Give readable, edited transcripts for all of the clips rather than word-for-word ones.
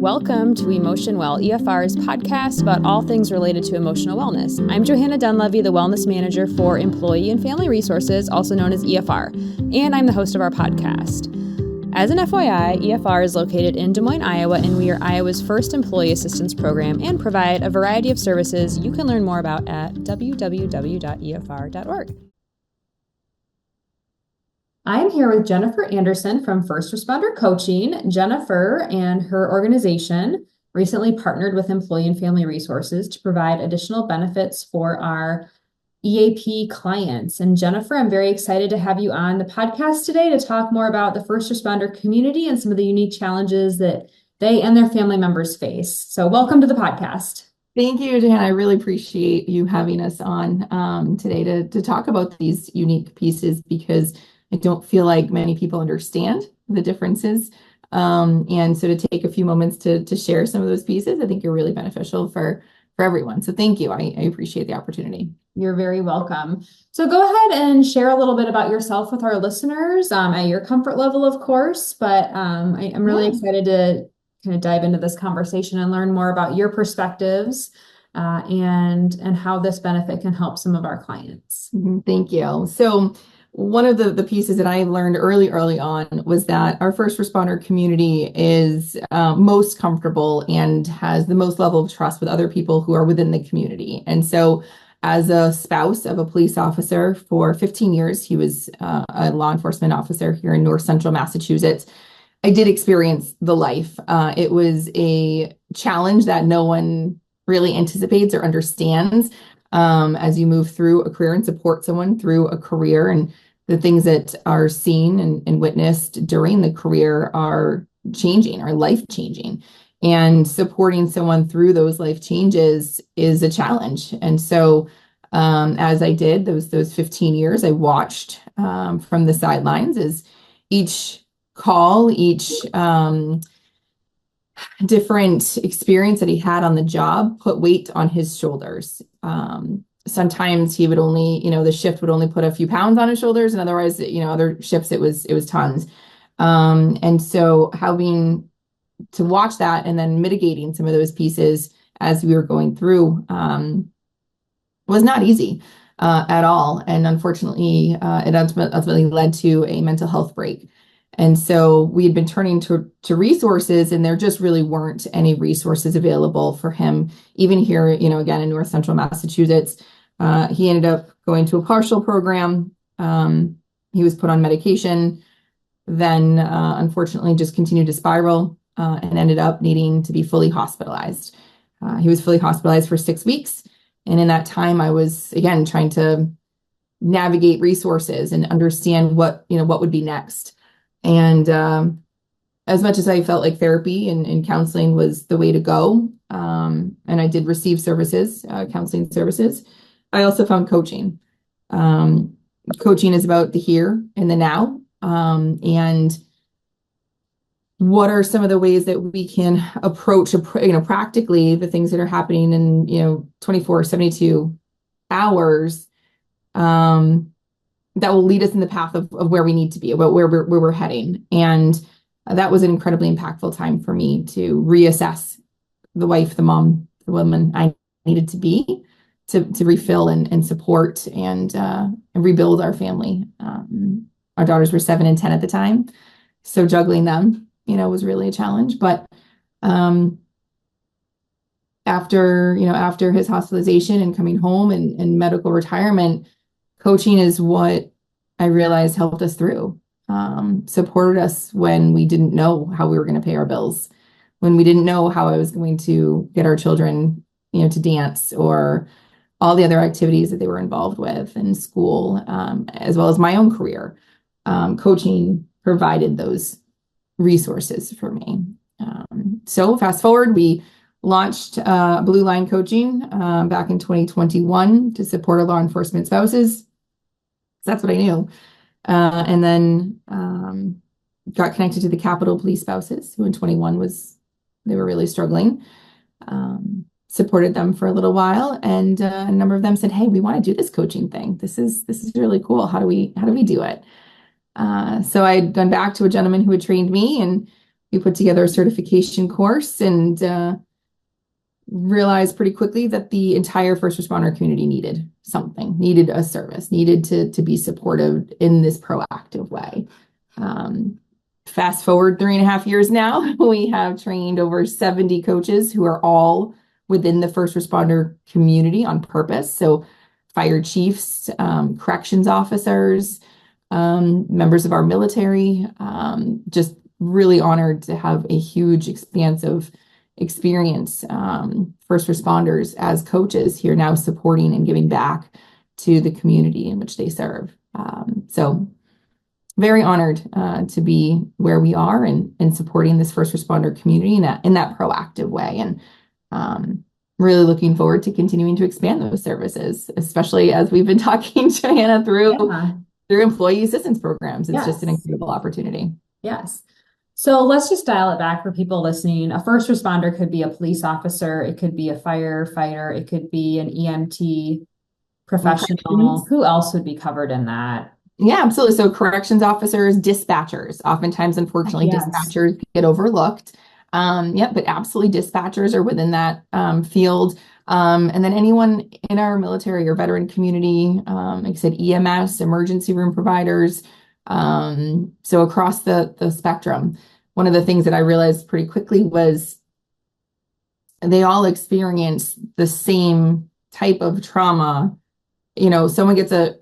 Welcome to Emotion Well, EFR's podcast about all things related to emotional wellness. I'm Johanna Dunlevy, the Wellness Manager for Employee and Family Resources, also known as EFR, and I'm the host of our podcast. As an FYI, EFR is located in Des Moines, Iowa, and we are Iowa's first employee assistance program and provide a variety of services you can learn more about at www.efr.org. I'm here with Jennifer Anderson from First Responder Coaching. Jennifer and her organization recently partnered with Employee and Family Resources to provide additional benefits for our EAP clients. And Jennifer, I'm very excited to have you on the podcast today to talk more about the first responder community and some of the unique challenges that they and their family members face. So welcome to the podcast. Thank you, Jan. I really appreciate you having us on today to talk about these unique pieces, because I don't feel like many people understand the differences. And so to take a few moments to share some of those pieces, I think you're really beneficial for everyone. So thank you. I appreciate the opportunity. You're very welcome. So go ahead and share a little bit about yourself with our listeners at your comfort level, of course. But I'm really excited to kind of dive into this conversation and learn more about your perspectives and how this benefit can help some of our clients. Thank you. So one of the pieces that I learned early on was that our first responder community is most comfortable and has the most level of trust with other people who are within the community. And so as a spouse of a police officer for 15 years, he was a law enforcement officer here in North Central Massachusetts, I did experience the life. It was a challenge that no one really anticipates or understands as you move through a career and support someone through a career. And the things that are seen and witnessed during the career are changing, are life-changing. And supporting someone through those life changes is a challenge. And so as I did those 15 years, I watched from the sidelines as each call, each different experience that he had on the job put weight on his shoulders. Sometimes he would only, the shift would only put a few pounds on his shoulders, and otherwise, other shifts it was tons. And so having to watch that and then mitigating some of those pieces as we were going through was not easy at all. And unfortunately, it ultimately led to a mental health break. And so we had been turning to resources, and there just really weren't any resources available for him. Even here, again, in North Central Massachusetts, he ended up going to a partial program. He was put on medication, then unfortunately just continued to spiral and ended up needing to be fully hospitalized. He was fully hospitalized for 6 weeks. And in that time, I was, again, trying to navigate resources and understand what would be next. And as much as I felt like therapy and counseling was the way to go, and I did receive services, counseling services, I also found coaching. Coaching is about the here and the now. And what are some of the ways that we can approach, practically the things that are happening in, 24, 72 hours, that will lead us in the path of where we need to be, about where we're heading. And that was an incredibly impactful time for me to reassess the wife, the mom, the woman I needed to be to refill and support and rebuild our family. Our daughters were 7 and 10 at the time, so juggling them, was really a challenge. But after his hospitalization and coming home and medical retirement, coaching is what I realized helped us through, supported us when we didn't know how we were going to pay our bills, when we didn't know how I was going to get our children, to dance, or all the other activities that they were involved with in school, as well as my own career. Coaching provided those resources for me. So fast forward, we launched Blue Line Coaching back in 2021 to support our law enforcement spouses. So that's what I knew. And then got connected to the Capitol Police spouses, who in 21 they were really struggling. Supported them for a little while, and a number of them said, "Hey, we want to do this coaching thing. This is really cool. How do we do it?" So I'd gone back to a gentleman who had trained me, and we put together a certification course and realized pretty quickly that the entire first responder community needed something, needed a service, needed to be supportive in this proactive way. Fast forward 3.5 years now, we have trained over 70 coaches who are all within the first responder community on purpose. So fire chiefs, corrections officers, members of our military, just really honored to have a huge expanse of experience, first responders as coaches here now supporting and giving back to the community in which they serve. So very honored to be where we are and supporting this first responder community in that proactive way. And really looking forward to continuing to expand those services, especially as we've been talking, Joanna, through employee assistance programs. It's just an incredible opportunity. Yes. So let's just dial it back for people listening. A first responder could be a police officer. It could be a firefighter. It could be an EMT professional. Who else would be covered in that? Yeah, absolutely. So corrections officers, dispatchers, oftentimes, unfortunately, dispatchers get overlooked. But absolutely dispatchers are within that field. And then anyone in our military or veteran community, like I said, EMS, emergency room providers. So across the spectrum, one of the things that I realized pretty quickly was they all experience the same type of trauma. Someone gets in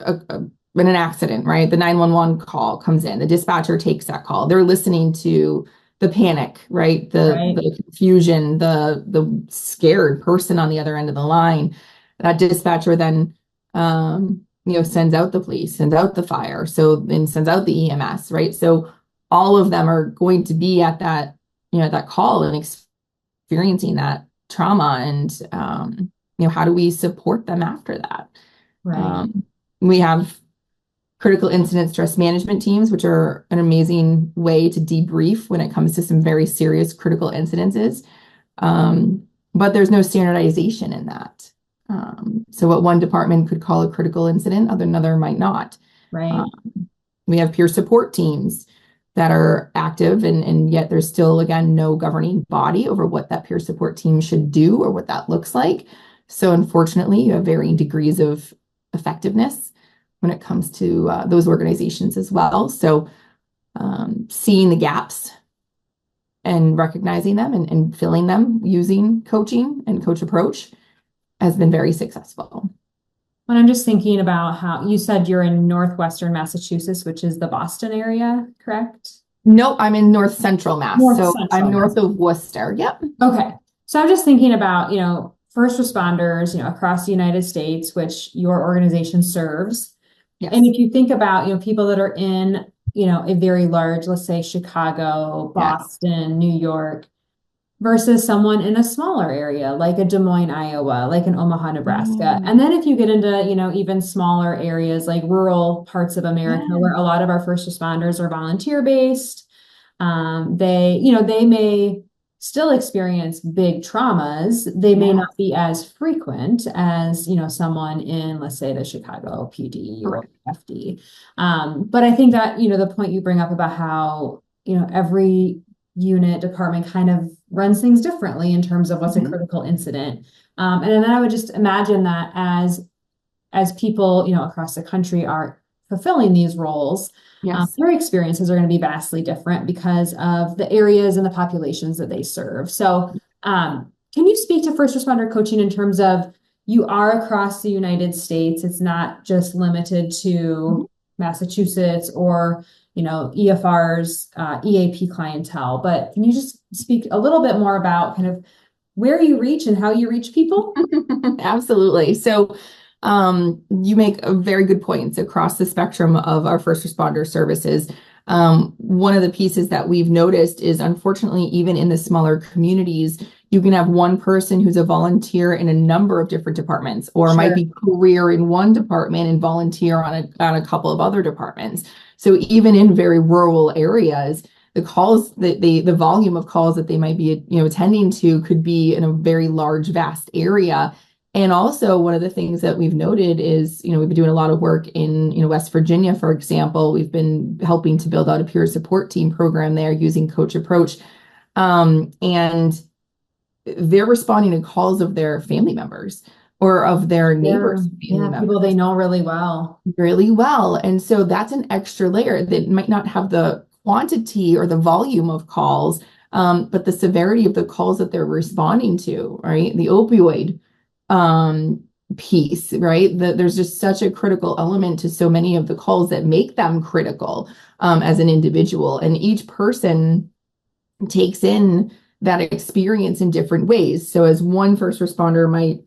an accident, right? The 911 call comes in, the dispatcher takes that call. They're listening to the panic, right? The confusion, the scared person on the other end of the line. That dispatcher then sends out the police, sends out the fire, and sends out the EMS, right? So all of them are going to be at that, that call and experiencing that trauma. And how do we support them after that? Right. We have critical incident stress management teams, which are an amazing way to debrief when it comes to some very serious critical incidences. But there's no standardization in that. So what one department could call a critical incident, another might not. Right. We have peer support teams that are active, and yet there's still, again, no governing body over what that peer support team should do or what that looks like. So unfortunately, you have varying degrees of effectiveness when it comes to those organizations as well. So seeing the gaps and recognizing them and filling them using coaching and coach approach has been very successful. When I'm just thinking about how you said you're in northwestern Massachusetts, which is the Boston area, correct? No, I'm in north central Mass. I'm north of Worcester. Yep. Okay. So I'm just thinking about, first responders, across the United States, which your organization serves. Yes. And if you think about, people that are in, a very large, let's say Chicago, Boston, New York, versus someone in a smaller area, like a Des Moines, Iowa, like in Omaha, Nebraska. And then if you get into, even smaller areas like rural parts of America, where a lot of our first responders are volunteer based, they may still experience big traumas. They may not be as frequent as, someone in, let's say, the Chicago PD or FD. But I think that, the point you bring up about how, every unit department kind of runs things differently in terms of what's a critical incident. And then I would just imagine that as people, across the country are fulfilling these roles, their experiences are going to be vastly different because of the areas and the populations that they serve. So can you speak to first responder coaching in terms of you are across the United States? It's not just limited to Massachusetts or, EFR's EAP clientele, but can you just speak a little bit more about kind of where you reach and how you reach people? Absolutely. So you make a very good points across the spectrum of our first responder services. One of the pieces that we've noticed is, unfortunately, even in the smaller communities, you can have one person who's a volunteer in a number of different departments, or might be career in one department and volunteer on a couple of other departments. So even in very rural areas, the calls that the volume of calls that they might be, attending to could be in a very large, vast area. And also one of the things that we've noted is, we've been doing a lot of work in, West Virginia, for example. We've been helping to build out a peer support team program there using Coach Approach. And they're responding to calls of their family members or of their Yeah. neighbors' family Yeah. People they members know really well. really well. And so that's an extra layer that might not have the quantity or the volume of calls, but the severity of the calls that they're responding to, right? The opioid um, piece, right? There's just such a critical element to so many of the calls that make them critical as an individual. And each person takes in that experience in different ways. So as one first responder might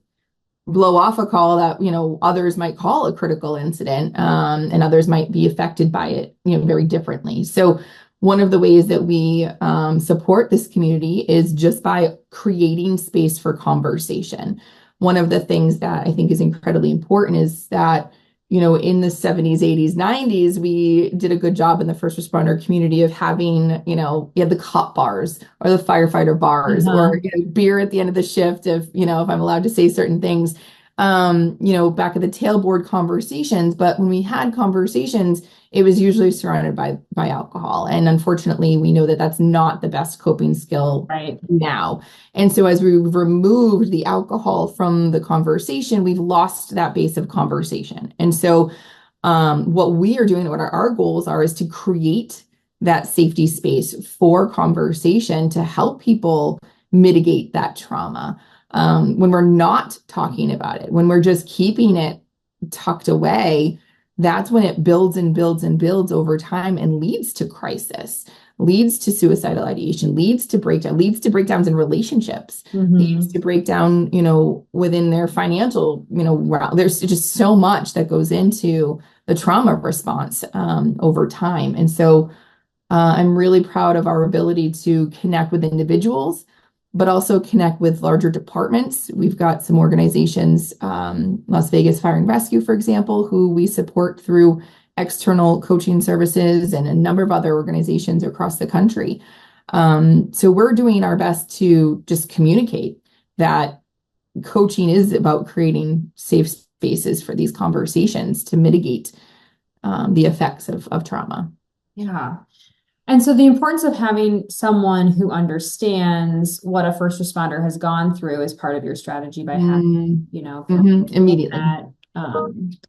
blow off a call that, others might call a critical incident, and others might be affected by it, very differently. So one of the ways that we support this community is just by creating space for conversation. One of the things that I think is incredibly important is that, in the 70s, 80s, 90s, we did a good job in the first responder community of having, you had the cop bars or the firefighter bars Uh-huh. or beer at the end of the shift if I'm allowed to say certain things, back at the tailboard conversations. But when we had conversations, it was usually surrounded by alcohol. And unfortunately, we know that that's not the best coping skill Right. now. And so as we removed the alcohol from the conversation, we've lost that base of conversation. And so what we are doing, what our goals are, is to create that safety space for conversation to help people mitigate that trauma. When we're not talking about it, when we're just keeping it tucked away, that's when it builds and builds and builds over time and leads to crisis, leads to suicidal ideation, leads to breakdowns in relationships, leads Mm-hmm. to breakdown, within their financial, there's just so much that goes into the trauma response over time. And so I'm really proud of our ability to connect with individuals, but also connect with larger departments. We've got some organizations, Las Vegas Fire and Rescue, for example, who we support through external coaching services and a number of other organizations across the country. So we're doing our best to just communicate that coaching is about creating safe spaces for these conversations to mitigate the effects of trauma. Yeah. And so the importance of having someone who understands what a first responder has gone through is part of your strategy by having, family Immediately.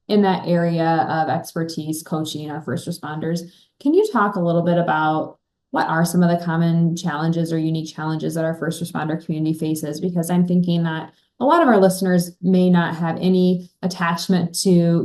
in that area of expertise coaching our first responders. Can you talk a little bit about what are some of the common challenges or unique challenges that our first responder community faces? Because I'm thinking that a lot of our listeners may not have any attachment to,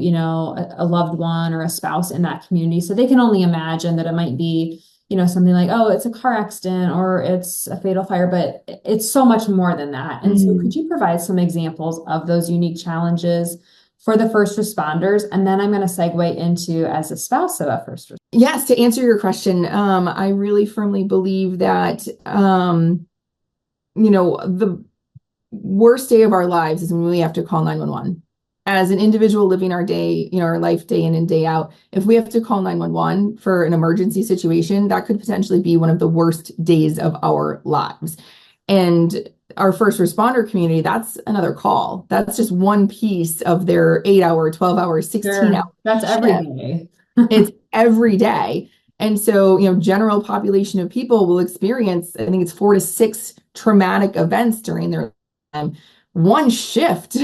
a loved one or a spouse in that community. So they can only imagine that it might be, something like, oh, it's a car accident or it's a fatal fire, but it's so much more than that. And so could you provide some examples of those unique challenges for the first responders? And then I'm going to segue into as a spouse of a first responder. Yes, to answer your question, I really firmly believe that, the worst day of our lives is when we have to call 911. As an individual living our day, our life day in and day out, if we have to call 911 for an emergency situation, that could potentially be one of the worst days of our lives. And our first responder community, that's another call. That's just one piece of their 8-hour, 12-hour, 16-hour Sure. That's every shift. day. It's every day. And so, general population of people will experience, I think it's 4 to 6 traumatic events during their time. One shift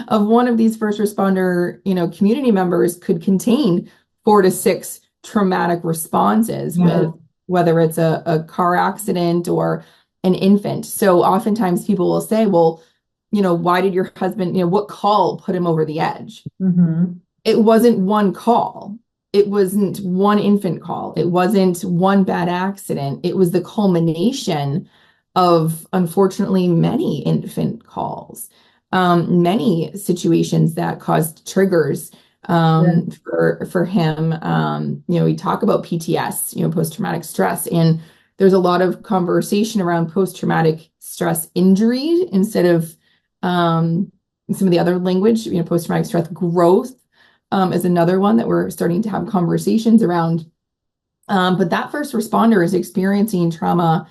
of one of these first responder, community members could contain 4 to 6 traumatic responses Yeah. with whether it's a car accident or an infant. So oftentimes people will say, well, why did your husband, what call put him over the edge? Mm-hmm. It wasn't one call. It wasn't one infant call. It wasn't one bad accident. It was the culmination of, unfortunately, many infant calls, many situations that caused triggers Yeah. for him. We talk about PTS, post-traumatic stress, and there's a lot of conversation around post-traumatic stress injury instead of some of the other language, post-traumatic stress growth is another one that we're starting to have conversations around. But that first responder is experiencing trauma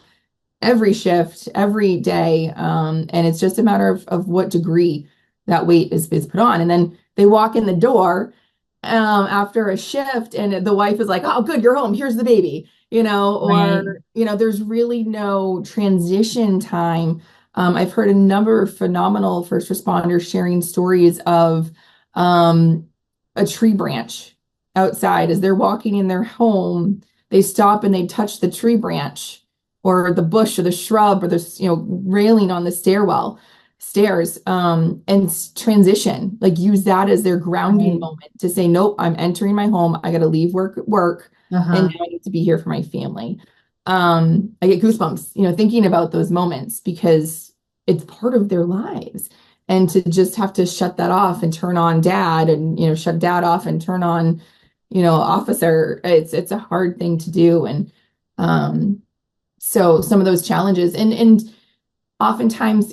every shift, every day. And it's just a matter of what degree that weight is put on. And then they walk in the door after a shift and the wife is like, oh, good, you're home. Here's the baby. Right. or, there's really no transition time. I've heard a number of phenomenal first responders sharing stories of um, a tree branch outside as they're walking in their home. They stop and they touch the tree branch or the bush or the shrub or the, railing on the stairs, and transition, like use that as their grounding Right. moment to say, nope, I'm entering my home. I got to leave work, and Uh-huh. now I need to be here for my family. I get goosebumps, thinking about those moments because it's part of their lives. And to just have to shut that off and turn on dad and, shut dad off and turn on, officer, it's a hard thing to do. And so some of those challenges and oftentimes,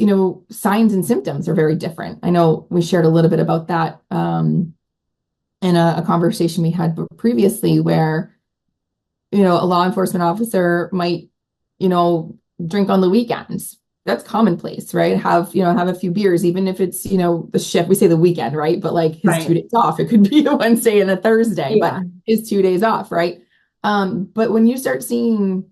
signs and symptoms are very different. I know we shared a little bit about that in a conversation we had previously where, a law enforcement officer might, drink on the weekends. That's commonplace, right? Have a few beers, even if it's, the shift, we say the weekend, right? But like his two Right. days off, it could be a Wednesday and a Thursday, but Yeah. his 2 days off, right? But when you start seeing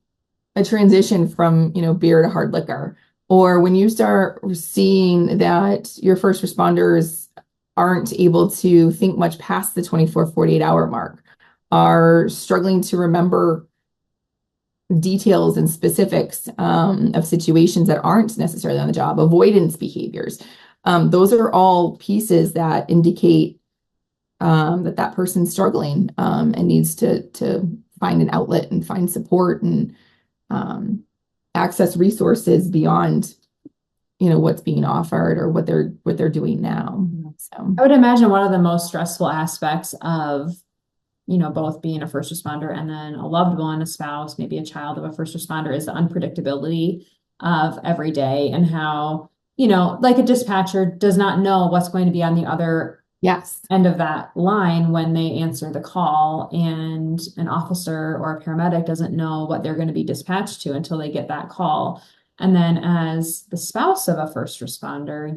a transition from, beer to hard liquor, or when you start seeing that your first responders aren't able to think much past the 24-48 hour mark, are struggling to remember details and specifics of situations that aren't necessarily on the job, avoidance behaviors. Those are all pieces that indicate that person's struggling and needs to find an outlet and find support and access resources beyond, what's being offered or what they're doing now. So I would imagine one of the most stressful aspects of, both being a first responder and then a loved one, a spouse, maybe a child of a first responder is the unpredictability of every day and how, like a dispatcher does not know what's going to be on the other yes, end of that line when they answer the call, and an officer or a paramedic doesn't know what they're going to be dispatched to until they get that call. And then as the spouse of a first responder,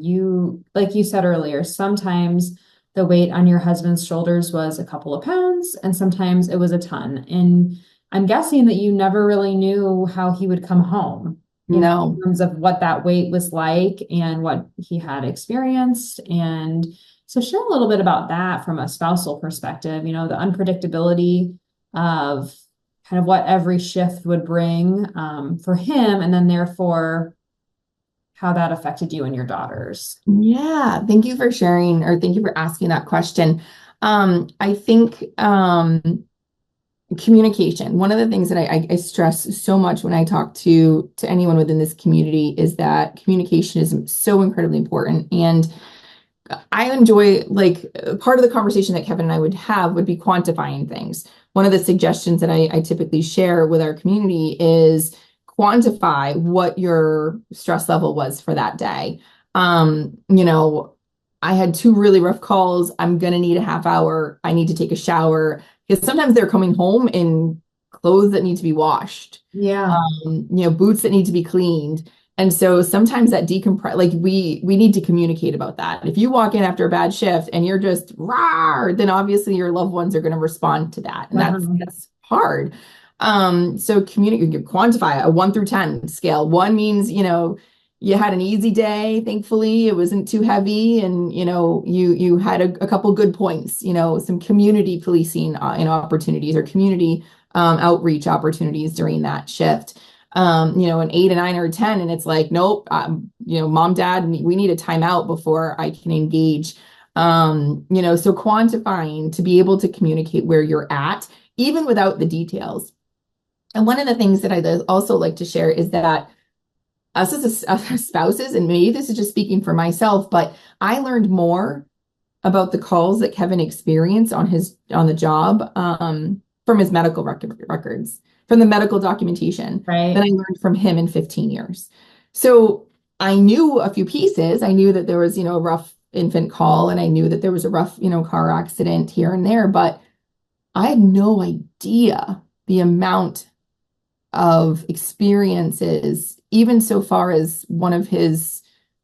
like you said earlier, sometimes the weight on your husband's shoulders was a couple of pounds and sometimes it was a ton. And I'm guessing that you never really knew how he would come home, no, in terms of what that weight was like and what he had experienced. And so share a little bit about that from a spousal perspective, the unpredictability of kind of what every shift would bring for him, and then therefore how that affected you and your daughters. yeah. Thank you for sharing, or thank you for asking that question. I think communication. One of the things that I stress so much when I talk to anyone within this community is that communication is so incredibly important. And I enjoy, like, part of the conversation that Kevin and I would have would be quantifying things. One of the suggestions that I typically share with our community is quantify what your stress level was for that day. I had two really rough calls. I'm going to need a half hour. I need to take a shower because sometimes they're coming home in clothes that need to be washed, Yeah. boots that need to be cleaned. And so sometimes that decompress, like we need to communicate about that. If you walk in after a bad shift and you're just rah, then obviously your loved ones are going to respond to that. And Uh-huh. that's hard. So communicate, you quantify a 1 through 10 scale. One means, you had an easy day, thankfully. It wasn't too heavy, and you had a couple good points, some community policing opportunities or community outreach opportunities during that shift. An 8, a 9, or a 10, and it's like, nope, mom, dad, we need a timeout before I can engage. So quantifying to be able to communicate where you're at, even without the details. And one of the things that I also like to share is that us as spouses, and maybe this is just speaking for myself, but I learned more about the calls that Kevin experienced on the job from his medical records, from the medical documentation that I Right. learned from him in 15 years. So I knew a few pieces. I knew that there was, a rough infant call, and I knew that there was a rough, car accident here and there, but I had no idea the amount of experiences, even so far as one of his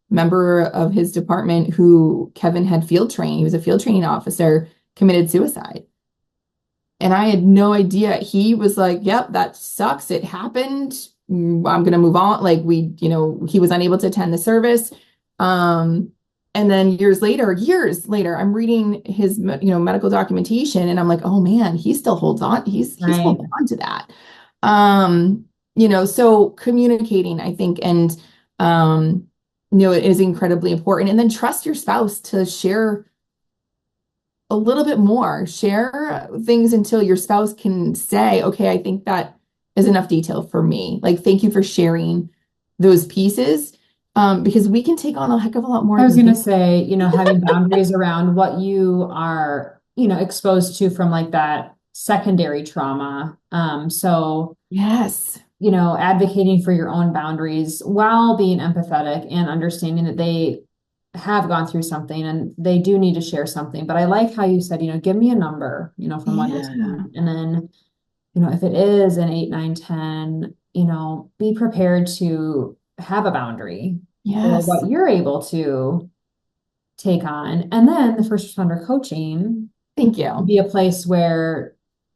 member of his department who Kevin had field trained, he was a field training officer, committed suicide. And I had no idea. He was like, yep, that sucks. It happened. I'm going to move on. Like he was unable to attend the service. Um, and then years later, I'm reading his, medical documentation and I'm like, oh man, he still holds on. He's Right. holding on to that. Um, so communicating, I think, and, it is incredibly important. And then trust your spouse to share a little bit more. Share things until your spouse can say, okay, I think that is enough detail for me. Like, thank you for sharing those pieces. Because we can take on a heck of a lot more I was than we going to think. say, having boundaries around what you are, exposed to from like that secondary trauma. So, Yes. advocating for your own boundaries while being empathetic and understanding that they have gone through something and they do need to share something. But I like how you said, give me a number, from 1 to 10. Yeah. And then, if it is an 8, 9, 10, be prepared to have a boundary for Yes. what you're able to take on. And then the first responder coaching Thank would you. be a place where,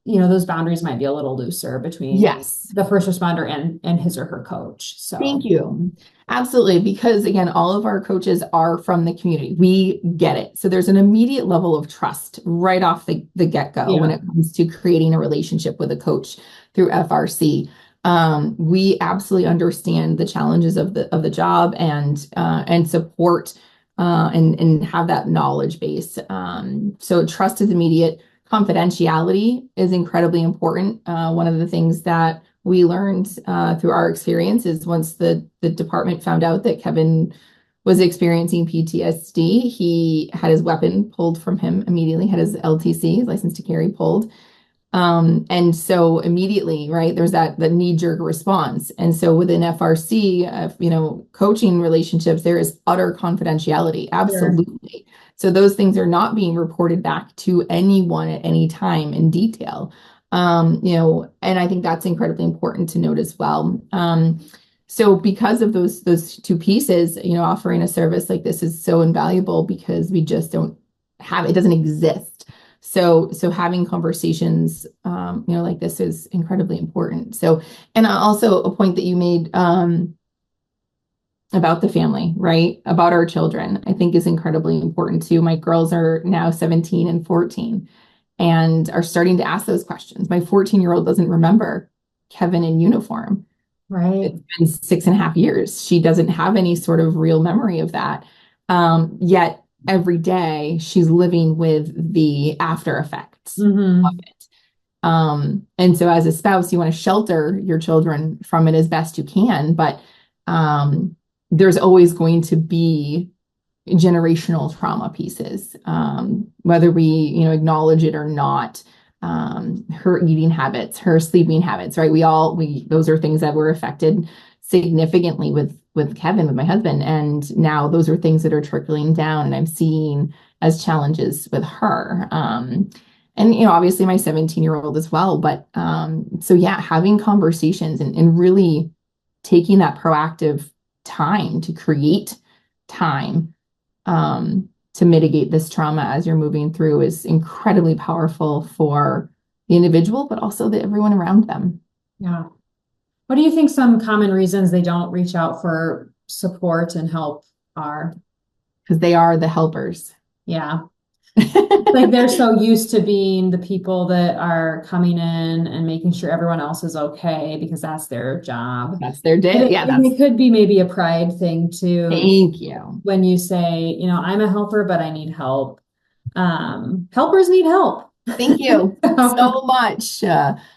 those boundaries might be a little looser between Yes. the first responder and his or her coach. So, Thank you. Absolutely. Because again, all of our coaches are from the community. We get it. So there's an immediate level of trust right off the get-go when yeah, it comes to creating a relationship with a coach through FRC. We absolutely understand the challenges of the job and support and have that knowledge base. So trust is immediate. Confidentiality is incredibly important. One of the things that we learned through our experience is once the department found out that Kevin was experiencing PTSD, he had his weapon pulled from him immediately, had his LTC, license to carry, pulled. And so immediately, right, there's that the knee-jerk response. And so within FRC, coaching relationships, there is utter confidentiality. sure. Absolutely. So those things are not being reported back to anyone at any time in detail. And I think that's incredibly important to note as well. So because of those two pieces, offering a service like this is so invaluable because we just don't have it doesn't exist. So having conversations, like this is incredibly important. So, and also a point that you made, about the family, right? About our children, I think is incredibly important too. My girls are now 17 and 14 and are starting to ask those questions. My 14-year-old doesn't remember Kevin in uniform. Right. It's been 6.5 years. She doesn't have any sort of real memory of that. Yet every day she's living with the after effects of Hmm. it. And so as a spouse, you want to shelter your children from it as best you can, but there's always going to be generational trauma pieces, whether we, acknowledge it or not. Her eating habits, her sleeping habits, right? Those are things that were affected significantly with Kevin, with my husband. And now those are things that are trickling down and I'm seeing as challenges with her. And, obviously my 17-year-old as well. But so yeah, having conversations and really taking that proactive time to create time to mitigate this trauma as you're moving through is incredibly powerful for the individual, but also everyone around them Yeah. What do you think some common reasons they don't reach out for support and help are? because they are the helpers. Yeah. Like they're so used to being the people that are coming in and making sure everyone else is okay because that's their job. That's their And day. it, Yeah, and that's it could be maybe a pride thing too, thank you. when you say, I'm a helper, but I need help. Helpers need help. Thank you so much.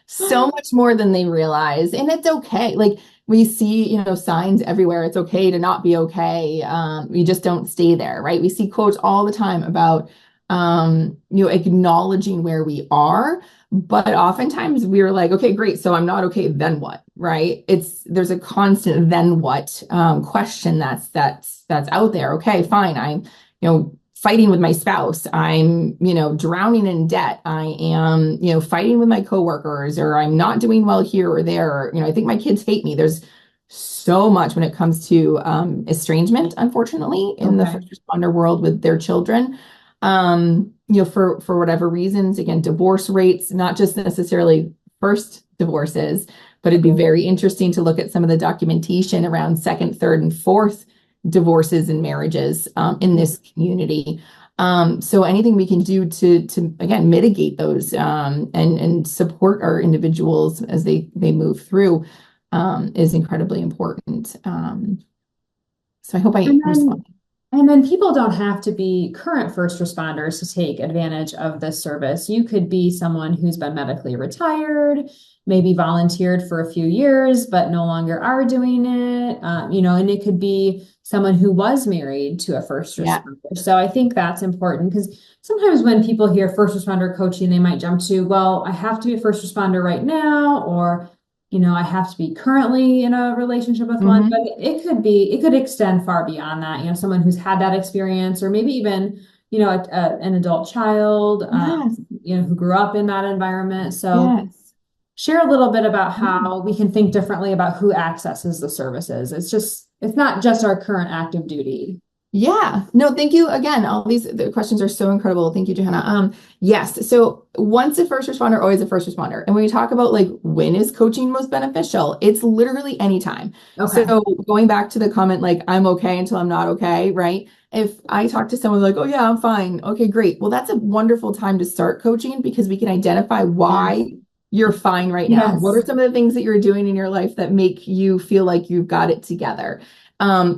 So much more than they realize. And it's okay. Like we see, signs everywhere. It's okay to not be okay. We just don't stay there, right? We see quotes all the time about, acknowledging where we are. But oftentimes we're like, okay, great. So I'm not okay. Then what? Right? There's a constant then what question that's out there. Okay, fine. I'm, fighting with my spouse. I'm, drowning in debt. I am, fighting with my coworkers, or I'm not doing well here or there. Or, I think my kids hate me. There's so much when it comes to estrangement, unfortunately, in the Okay. first responder world with their children. For whatever reasons, again, divorce rates, not just necessarily first divorces, but it'd be very interesting to look at some of the documentation around second, third, and fourth divorces and marriages in this community. So anything we can do to again mitigate those and support our individuals as they move through is incredibly important. So I hope I And then, respond. and then people don't have to be current first responders to take advantage of this service. You could be someone who's been medically retired, maybe volunteered for a few years, but no longer are doing it. And it could be someone who was married to a first Yeah. responder. So I think that's important because sometimes when people hear first responder coaching, they might jump to, well, I have to be a first responder right now, or I have to be currently in a relationship with one, but Hmm. it could extend far beyond that. Someone who's had that experience, or maybe even, an adult child, Yes. who grew up in that environment. So Yes. share a little bit about Yeah. how we can think differently about who accesses the services. It's not just our current active duty. Yeah. No, thank you again. All the questions are so incredible. Thank you, Johanna. Yes. So once a first responder, always a first responder. And when we talk about like when is coaching most beneficial, it's literally anytime. So Okay. going back to the comment, like I'm okay until I'm not okay, right? If I talk to someone like, oh yeah, I'm fine. Okay, great. Well, that's a wonderful time to start coaching because we can identify Yes. why you're fine right now. What Yes. are some of the things that you're doing in your life that make you feel like you've got it together?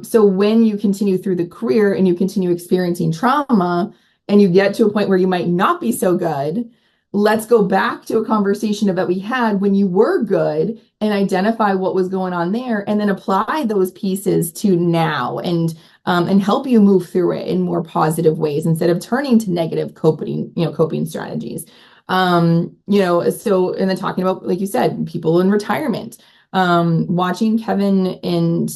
So when you continue through the career and you continue experiencing trauma and you get to a point where you might not be so good, let's go back to a conversation that we had when you were good and identify what was going on there and then apply those pieces to now and help you move through it in more positive ways instead of turning to negative coping strategies. So and then talking about, like you said, people in retirement, watching Kevin and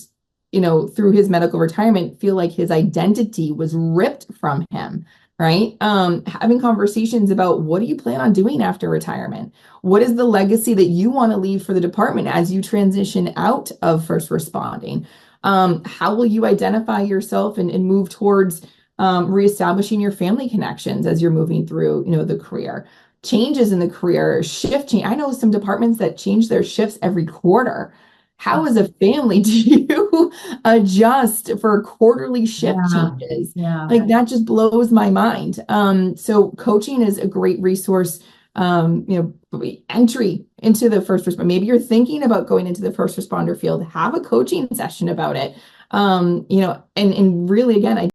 through his medical retirement, feel like his identity was ripped from him, right? Having conversations about what do you plan on doing after retirement? What is the legacy that you want to leave for the department as you transition out of first responding? How will you identify yourself and move towards reestablishing your family connections as you're moving through, the career? Changes in the career, shift change. I know some departments that change their shifts every quarter. How as a family do you adjust for quarterly shift Yeah. changes? Yeah. Like that just blows my mind. So coaching is a great resource. Entry into the first responder. Maybe you're thinking about going into the first responder field. Have a coaching session about it. And really again, I